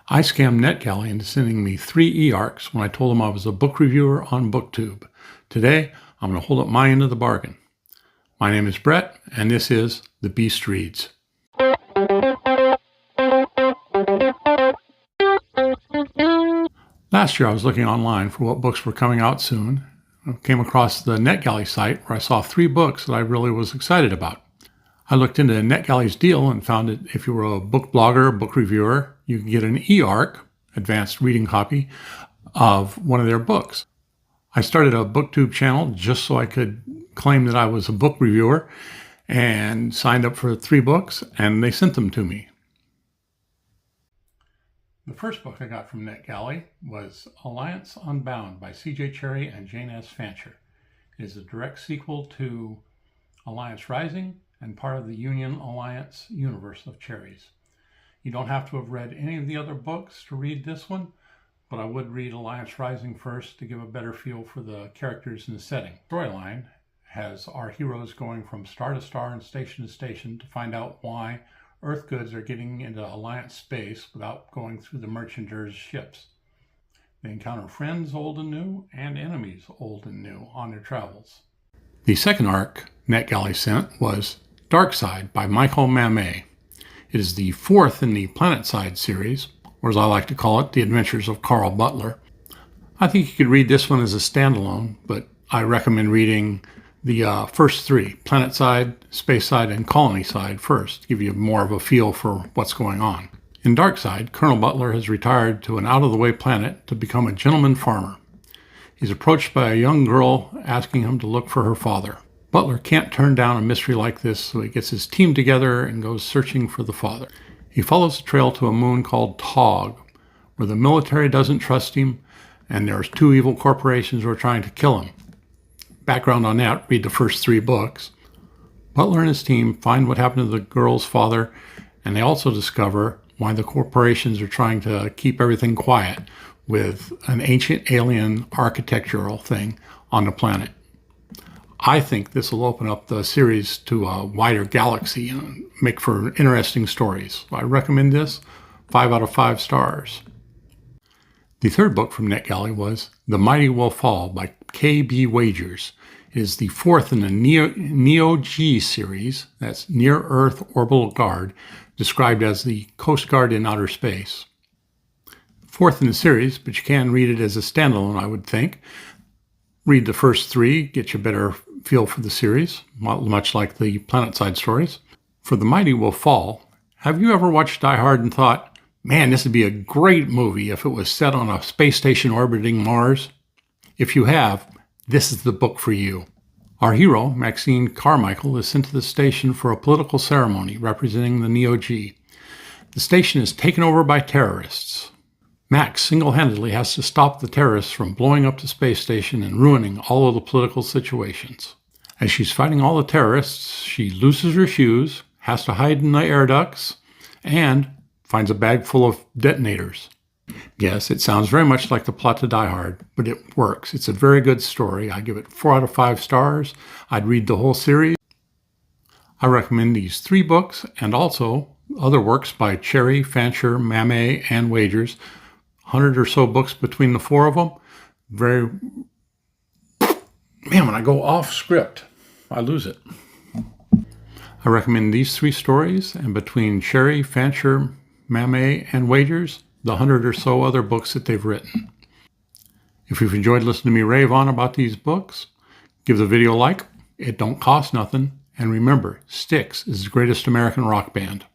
I scammed NetGalley into sending me 3 e-arcs when I told them I was a book reviewer on BookTube. Today, I'm going to hold up my end of the bargain. My name is Brett, and this is The Beast Reads. Last year I was looking online for what books were coming out soon. I came across the NetGalley site where I saw 3 books that I really was excited about. I looked into NetGalley's deal and found that if you were a book blogger, book reviewer, you could get an e-arc, advanced reading copy, of one of their books. I started a BookTube channel just so I could claim that I was a book reviewer and signed up for 3 books, and they sent them to me. The first book I got from NetGalley was Alliance Unbound by C.J. Cherryh and Jane S. Fancher. It is a direct sequel to Alliance Rising and part of the Union Alliance universe of Cherryh's. You don't have to have read any of the other books to read this one, but I would read Alliance Rising first to give a better feel for the characters and the setting. The storyline has our heroes going from star to star and station to station to find out why Earth goods are getting into Alliance space without going through the Merchanters' ships. They encounter friends old and new and enemies old and new on their travels. The second arc NetGalley sent was Dark Side by Michael Mamet. It is the 4th in the Planetside series, or as I like to call it, The Adventures of Carl Butler. I think you could read this one as a standalone, but I recommend reading the first 3, Planetside, Spaceside, and Colonyside first, to give you more of a feel for what's going on. In Dark Side, Colonel Butler has retired to an out-of-the-way planet to become a gentleman farmer. He's approached by a young girl asking him to look for her father. Butler can't turn down a mystery like this, so he gets his team together and goes searching for the father. He follows the trail to a moon called Tog, where the military doesn't trust him, and there's 2 evil corporations who are trying to kill him. Background on that, read the first 3 books. Butler and his team find what happened to the girl's father, and they also discover why the corporations are trying to keep everything quiet with an ancient alien architectural thing on the planet. I think this will open up the series to a wider galaxy and make for interesting stories. I recommend this, 5 out of 5 stars. The third book from NetGalley was The Mighty Will Fall by K.B. Wagers. It is the 4th in the Neo-G series, that's Near-Earth Orbital Guard, described as the Coast Guard in outer space. 4th in the series, but you can read it as a standalone, I would think. Read the first 3, get you a better feel for the series, much like the Planetside stories. For The Mighty Will Fall, have you ever watched Die Hard and thought, man, this would be a great movie if it was set on a space station orbiting Mars? If you have, this is the book for you. Our hero, Maxine Carmichael, is sent to the station for a political ceremony representing the Neo-G. The station is taken over by terrorists. Max single-handedly has to stop the terrorists from blowing up the space station and ruining all of the political situations. As she's fighting all the terrorists, she loses her shoes, has to hide in the air ducts, and finds a bag full of detonators. Yes, it sounds very much like the plot to Die Hard, but it works. It's a very good story. I give it 4 out of 5 stars. I'd read the whole series. I recommend these 3 books and also other works by Cherryh, Fancher, Mamet, and Wagers. 100 or so books between the 4 of them. Man, when I go off script, I lose it. I recommend these 3 stories, and between Cherryh, Fancher, Mamet, and Wagers, the 100 or so other books that they've written. If you've enjoyed listening to me rave on about these books, give the video a like. It don't cost nothing. And remember, Styx is the greatest American rock band.